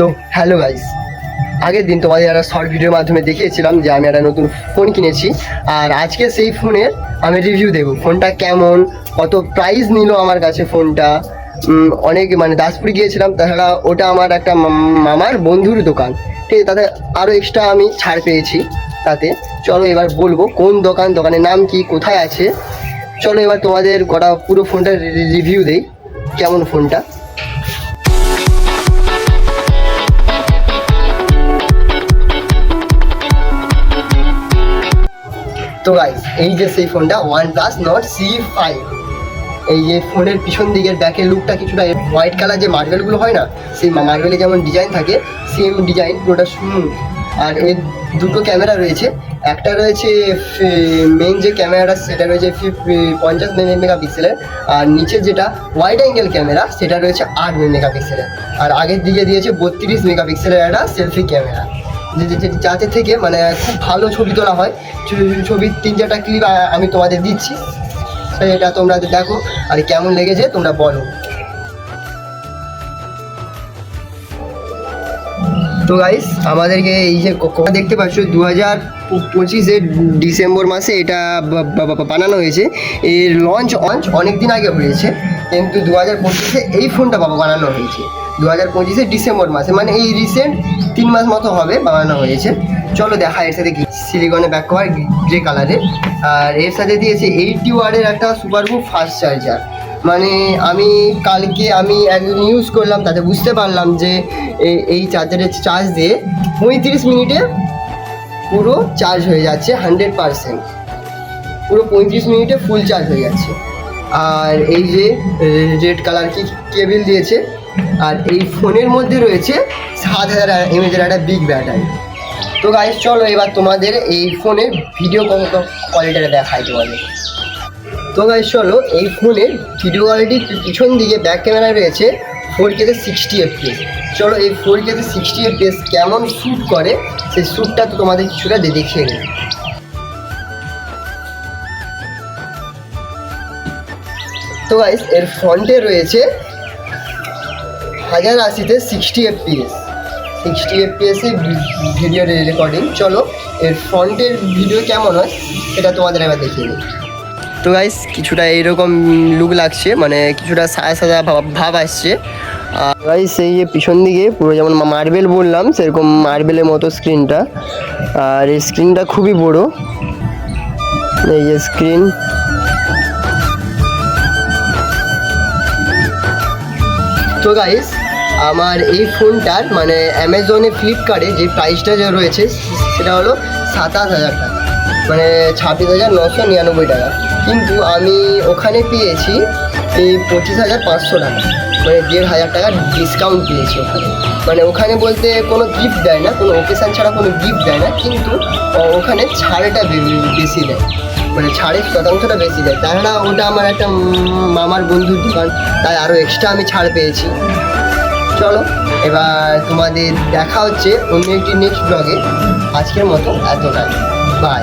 তো hello guys, আগের দিন তোমাদের একটা শর্ট ভিডিওর মাধ্যমে দেখিয়েছিলাম যে আমি একটা নতুন ফোন কিনেছি। আর আজকে সেই ফোনের আমি রিভিউ দেবো, ফোনটা কেমন, কত প্রাইস নিল আমার কাছে ফোনটা। অনেক মানে দাসপুর গিয়েছিলাম, তাছাড়া ওটা আমার একটা মামার বন্ধুর দোকান, ঠিক আছে। তাতে আরও এক্সট্রা আমি ছাড় পেয়েছি তাতে। চলো এবার বলবো কোন দোকান, দোকানের নাম কি, কোথায় আছে। চলো এবার তোমাদের গোটা পুরো ফোনটার রিভিউ দেই, কেমন ফোনটা। তো গাইস, এই যে সেই ফোনটা OnePlus Nord C5। এই যে ফোনের পিছন দিকের ব্যাকের লুকটা কিছুটা হোয়াইট কালার, যে মার্বেলগুলো হয় না, সেই মার্বেলে যেমন ডিজাইন থাকে সেম ডিজাইন, পুরোটা স্মুথ। আর এর দুটো ক্যামেরা রয়েছে, একটা রয়েছে মেইন যে ক্যামেরাটা সেটা রয়েছে 50 মেগাপিক্সেলের, আর নিচে যেটা ওয়াইড অ্যাঙ্গেল ক্যামেরা সেটা রয়েছে 8 মেগাপিক্সেলের। আর আগের দিকে দিয়েছে 32 মেগাপিক্সেলের একটা সেলফি ক্যামেরা, যাতে থেকে মানে খুব ভালো ছবি তোলা হয়। ছবির 3-4টা ক্লিপ আমি তোমাদের দিচ্ছি, এটা তোমরা দেখো আর কেমন লেগেছে তোমরা বলো। তো গাইস, আমাদেরকে এই যে দেখতে পাচ্ছ 2025-এর ডিসেম্বর মাসে এটা বানানো হয়েছে। এর লঞ্চ অনেক দিন আগে হয়েছে, কিন্তু 2025-এ এই ফোনটা বানানো হয়েছে 2025-এর ডিসেম্বর মাসে, মানে এই রিসেন্ট 3 মাস মতো হবে বানানো হয়েছে। চলো দেখা এর সাথে কি, সিলিকনের ব্যাক কভার গ্রে কালারের, আর এর সাথে দিয়েছে 80 ওয়াটের একটা সুপারবুক ফাস্ট চার্জার। মানে আমি কালকে একদিন ইউজ করলাম, তাতে বুঝতে পারলাম যে এই চার্জারের চার্জ দিয়ে 35 মিনিটে পুরো চার্জ হয়ে যাচ্ছে 100%, পুরো 35 মিনিটে ফুল চার্জ হয়ে যাচ্ছে। আর এই যে রেড কালার কি কেবল দিয়েছে, আর এই ফোনের মধ্যে রয়েছে 7000 mAh একটা বিগ ব্যাটারি। তো গাইস চলো এবার তোমাদের এই ফোনের ভিডিও কোয়ালিটিটা দেখাই তোমাদের। তো গাইস চলো, এই ফোনের ভিডিও কোয়ালিটি পিছন দিকে ব্যাক ক্যামেরায় রয়েছে 4K-তে 60 FPS। চলো এই 4K-তে 60 FPS কেমন শ্যুট করে সেই শ্যুটটা তো তোমাদের কিছুটা দেখিয়ে নেব। তো গাইস, এর ফ্রন্টে রয়েছে 1080-তে 60 FPS, 60 FPS-এ ভিডিও রেকর্ডিং। চলো এর ফ্রন্টের ভিডিও কেমন হয় সেটা তোমাদের এবার দেখিয়ে নিই। তো গাইস, কিছুটা এইরকম লুক লাগছে, মানে কিছুটা সাদা সাদা ভাব আসছে। আর গাইস, এই যে পিছন দিকে পুরো যেমন মার্বেল বললাম সেরকম মার্বেলের মতো স্ক্রিনটা, আর এই স্ক্রিনটা খুবই বড়, এই যে স্ক্রিন। তো গাইস, আমার এই ফোনটার মানে অ্যামাজনে, ফ্লিপকার্টে যে প্রাইসটা যা রয়েছে সেটা হলো 27,000 টাকা, মানে 26,999 টাকা। কিন্তু আমি ওখানে পেয়েছি এই 25,500 টাকা, মানে 1,500 টাকা ডিসকাউন্ট পেয়েছি ওখানে। মানে ওখানে বলতে কোনো গিফট দেয় না, কোনো ওকেশান ছাড়া কোনো গিফট দেয় না, কিন্তু ওখানে ছাড়টা বেশি দেয়, মানে ছাড়ের শতাংশটা বেশি দেয়। তাছাড়া ওটা আমার একটা মামার বন্ধুর দোকান, তাই আরও এক্সট্রা আমি ছাড় পেয়েছি। চলো এবার তোমাদের দেখা হচ্ছে অন্য একটি নেক্সট ব্লগে। আজকের মতো এতটাই, বাই।